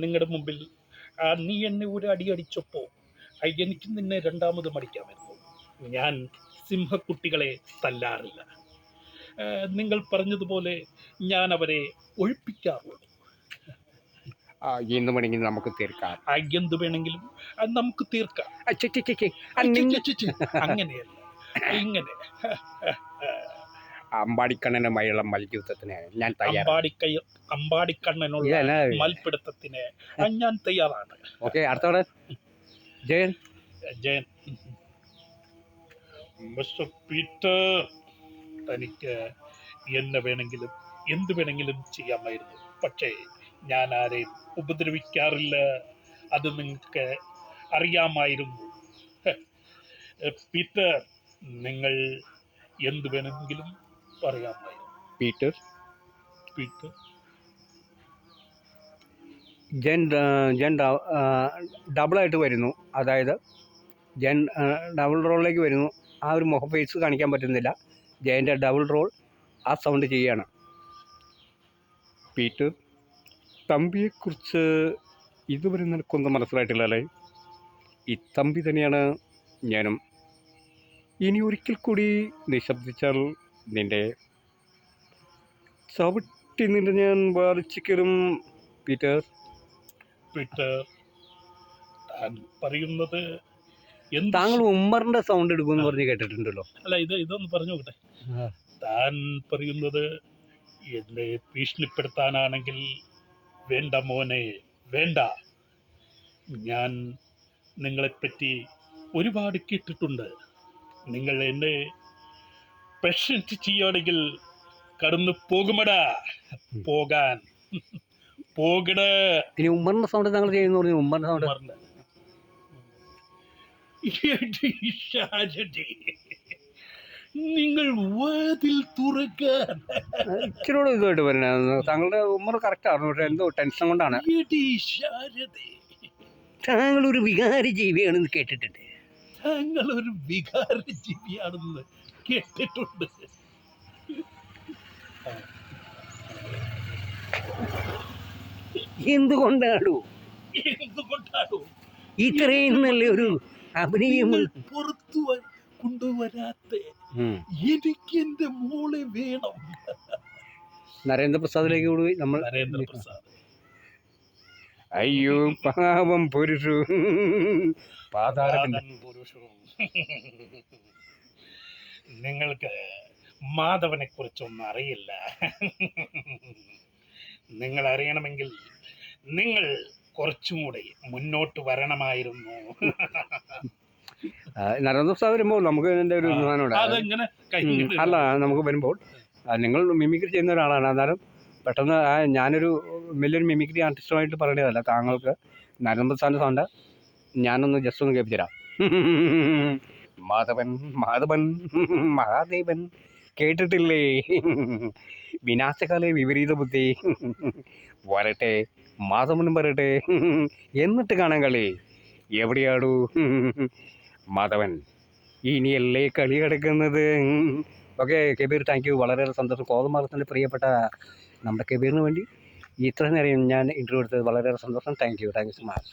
നിങ്ങളുടെ മുമ്പിൽ നീ എന്നെ ഒരു അടി അടിച്ചപ്പോൾ എനിക്ക് നിന്നെ രണ്ടാമതും അടിക്കാമായിരുന്നു. ഞാൻ സിംഹക്കുട്ടികളെ തല്ലാറില്ല. നിങ്ങൾ പറഞ്ഞതുപോലെ ഞാൻ അവരെ ഒഴിപ്പിക്കാറുള്ളൂ. എന്ത് വേണമെങ്കിലും നമുക്ക് തീർക്കാം. എന്ത് വേണമെങ്കിലും നമുക്ക് തീർക്കാം. അങ്ങനെയല്ല, ഇങ്ങനെ. അമ്പാടിക്കണ്ണനുമായുള്ള മൽയുദ്ധത്തിന് ഞാൻ തയ്യാറാണ്. അമ്പാടിക്കണ്ണനുള്ള മൽപിടുത്തത്തിന് ഞാൻ തയ്യാറാണ്. ഓക്കെ, അടുത്തോടെ ജയൻ. ജയൻ, മിസ്റ്റർ പീറ്റർ, തനിക്ക് എന്നെ വേണമെങ്കിലും എന്ത് വേണമെങ്കിലും ചെയ്യാമായിരുന്നു. പക്ഷേ ഞാൻ ആരെയും ഉപദ്രവിക്കാറില്ല. അത് നിങ്ങൾക്ക് അറിയാമായിരുന്നു. പീറ്റർ, നിങ്ങൾ എന്ത് വേണമെങ്കിലും പറയാമായിരുന്നു. പീറ്റർ പീറ്റർ ജൻ ഡബിളായിട്ട് വരുന്നു. അതായത് ജൻ ഡബിൾ റോളിലേക്ക് വരുന്നു. ആ ഒരു മുഖ ഫേസ് കാണിക്കാൻ പറ്റുന്നില്ല. ജയൻ്റെ ഡബിൾ റോൾ ആ സൗണ്ട് ചെയ്യുകയാണ്. പീറ്റർ, തമ്പിയെക്കുറിച്ച് ഇതുവരെ നിനക്കൊന്നും മനസ്സിലായിട്ടില്ല അല്ലേ? ഈ തമ്പി തന്നെയാണ് ഞാനും. ഇനി ഒരിക്കൽ കൂടി നിശബ്ദിച്ചാൽ നിൻ്റെ ചവിട്ടി നിന്നെ ഞാൻ ബാധിച്ചിക്കലും. പീറ്റർ പറയുന്നത് താങ്കൾ ഉമ്മറിന്റെ സൗണ്ട് എടുക്കുമെന്ന് പറഞ്ഞ് കേട്ടിട്ടുണ്ടല്ലോ. അല്ല, ഇതൊന്ന് പറഞ്ഞു നോക്കട്ടെ. താൻ പറയുന്നത് എന്നെ ഭീഷണിപ്പെടുത്താനാണെങ്കിൽ വേണ്ട മോനെ, വേണ്ട. ഞാൻ നിങ്ങളെപ്പറ്റി ഒരുപാട് കേട്ടിട്ടുണ്ട്. നിങ്ങൾ എന്നെ പ്രശ്നിച്ച് ചെയ്യുകയാണെങ്കിൽ കടന്നു പോകുമടാ, പോകാൻ പോകട. ഇനി ഉമ്മറിന്റെ സൗണ്ട് താങ്കൾ ചെയ്യുന്നു പറഞ്ഞു. ഉമ്മറിന്റെ സൗണ്ട് നിങ്ങൾ വാതിൽ തുറക്കാൻ ഇച്ചിരൂടെ ഇതുമായിട്ട് പറഞ്ഞ താങ്കളുടെ ഉമ്മർ കറക്റ്റ് ആണ്. പക്ഷെ എന്തോ ടെൻഷൻ കൊണ്ടാണ്. താങ്കൾ ഒരു വികാര ജീവിയാണെന്ന് കേട്ടിട്ടുണ്ട്. താങ്കൾ ഒരു വികാര ജീവിയാണെന്ന് കേട്ടിട്ടുണ്ട്. എന്തുകൊണ്ടാണോ ഇത്രയും നല്ല ഒരു അഭിനയം പുറത്തു കൊണ്ടുവരാത്ത? എനിക്ക് എന്റെ മോളെ വേണം. നരേന്ദ്രപ്രസാദിലേക്ക് പോയി നമ്മൾ. നരേന്ദ്രപ്രസാദ്, അയ്യോ പാവം പുരുഷു, നിങ്ങൾക്ക് മാധവനെ കുറിച്ചൊന്നും അറിയില്ല. നിങ്ങൾ അറിയണമെങ്കിൽ നിങ്ങൾ കുറച്ചും കൂടെ മുന്നോട്ട് വരണമായിരുന്നു. നരേന്ദ്രപ്രസാദ് വരുമ്പോൾ നമുക്ക് ഇതിൻ്റെ ഒരു സാധനമുണ്ട്. അല്ല, നമുക്ക് വരുമ്പോൾ നിങ്ങൾ മിമിക്രി ചെയ്യുന്ന ഒരാളാണ്. എന്നാലും പെട്ടെന്ന് ഞാനൊരു വലിയൊരു മിമിക്രി ആർട്ടിസ്റ്റുമായിട്ട് പറയേണ്ടതല്ല. താങ്കൾക്ക് നരേന്ദ്രപ്രസാദിൻ്റെ സൗണ്ട് ഞാനൊന്ന് ജസ്റ്റ് ഒന്ന് കേൾപ്പിച്ചു തരാം. മാധവൻ മാധവൻ മഹാദേവൻ കേട്ടിട്ടില്ലേ? വിനാശകാല വിപരീത ബുദ്ധി വരട്ടെ, മാധവനും വരട്ടെ, എന്നിട്ട് കാണാൻ കളി. എവിടെയാടൂ മാധവൻ? ഇനിയല്ലേ കളി കിടക്കുന്നത്? Okay Kabir, thank you. വളരെയേറെ സന്തോഷം. കോതമാർഗത്തിൻ്റെ പ്രിയപ്പെട്ട നമ്മുടെ കബീറിന് വേണ്ടി ഇത്ര നേരം ഞാൻ ഇൻ്റർവ്യൂ എടുത്തത് വളരെയേറെ സന്തോഷം. Thank you so much.